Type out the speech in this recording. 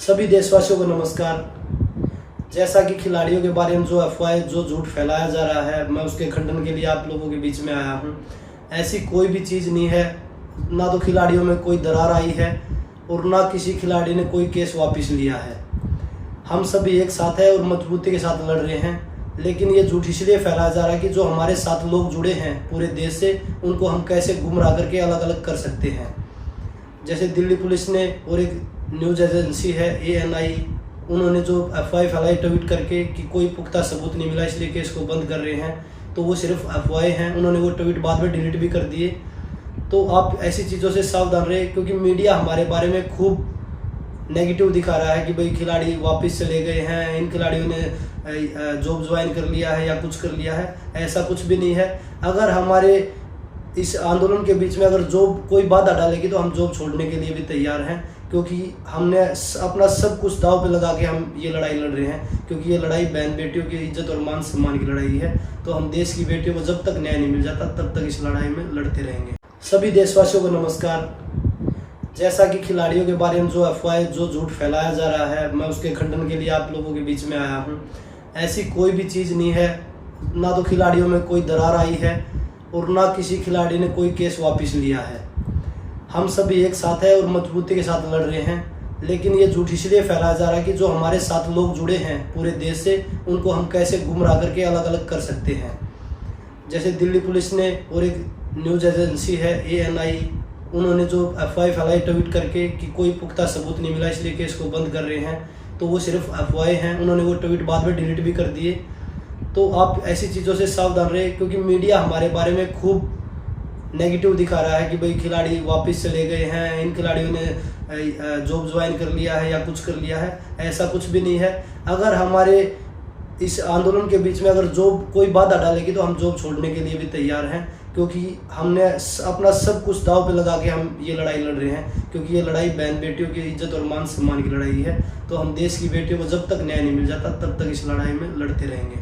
सभी देशवासियों को नमस्कार। जैसा कि खिलाड़ियों के बारे में जो अफवाहें जो झूठ फैलाया जा रहा है, मैं उसके खंडन के लिए आप लोगों के बीच में आया हूं। ऐसी कोई भी चीज़ नहीं है, ना तो खिलाड़ियों में कोई दरार आई है और ना किसी खिलाड़ी ने कोई केस वापस लिया है। हम सभी एक साथ हैं और मजबूती के साथ लड़ रहे हैं, लेकिन ये झूठ इसलिए फैलाया जा रहा है कि जो हमारे साथ लोग जुड़े हैं पूरे देश से, उनको हम कैसे गुमराह करके अलग अलग कर सकते हैं। जैसे दिल्ली पुलिस ने और एक न्यूज़ एजेंसी है ANI, उन्होंने जो अफवाह फैलाई ट्वीट करके कि कोई पुख्ता सबूत नहीं मिला इसलिए केस को बंद कर रहे हैं, तो वो सिर्फ अफवाहें हैं। उन्होंने वो ट्वीट बाद में डिलीट भी कर दिए। तो आप ऐसी चीज़ों से सावधान रहे, क्योंकि मीडिया हमारे बारे में खूब नेगेटिव दिखा रहा है कि भाई खिलाड़ी वापस चले गए हैं, इन खिलाड़ियों ने जॉब ज्वाइन कर लिया है या कुछ कर लिया है। ऐसा कुछ भी नहीं है। अगर हमारे इस आंदोलन के बीच में अगर जॉब कोई बाधा डालेगी तो हम जॉब छोड़ने के लिए भी तैयार हैं, क्योंकि हमने अपना सब कुछ दांव पे लगा के हम ये लड़ाई लड़ रहे हैं। क्योंकि ये लड़ाई बहन बेटियों की इज्जत और मान सम्मान की लड़ाई है। तो हम देश की बेटियों को जब तक न्याय नहीं मिल जाता तब तक इस लड़ाई में लड़ते रहेंगे। सभी देशवासियों को नमस्कार। जैसा कि खिलाड़ियों के बारे में जो अफवाहें जो झूठ फैलाया जा रहा है, मैं उसके खंडन के लिए आप लोगों के बीच में आया हूँ। ऐसी कोई भी चीज़ नहीं है, ना तो खिलाड़ियों में कोई दरार आई है और ना किसी खिलाड़ी ने कोई केस वापस लिया है। हम सभी एक साथ हैं और मजबूती के साथ लड़ रहे हैं, लेकिन ये झूठ इसलिए फैलाया जा रहा है कि जो हमारे साथ लोग जुड़े हैं पूरे देश से, उनको हम कैसे गुमराह करके अलग अलग कर सकते हैं। जैसे दिल्ली पुलिस ने और एक न्यूज़ एजेंसी है ANI, उन्होंने जो अफवाह फैलाई ट्वीट करके कि कोई पुख्ता सबूत नहीं मिला इसलिए केस को बंद कर रहे हैं, तो वो सिर्फ अफवाहें हैं। उन्होंने वो ट्वीट बाद में डिलीट भी कर दिए। तो आप ऐसी चीज़ों से सावधान रहे, क्योंकि मीडिया हमारे बारे में खूब नेगेटिव दिखा रहा है कि भाई खिलाड़ी वापस चले गए हैं, इन खिलाड़ियों ने जॉब ज्वाइन कर लिया है या कुछ कर लिया है। ऐसा कुछ भी नहीं है। अगर हमारे इस आंदोलन के बीच में अगर जॉब कोई बाधा डालेगी तो हम जॉब छोड़ने के लिए भी तैयार हैं, क्योंकि हमने अपना सब कुछ दांव पे लगा के हम ये लड़ाई लड़ रहे हैं। क्योंकि ये लड़ाई बहन बेटियों की इज्जत और मान सम्मान की लड़ाई है। तो हम देश की बेटियों को जब तक न्याय नहीं मिल जाता तब तक इस लड़ाई में लड़ते रहेंगे।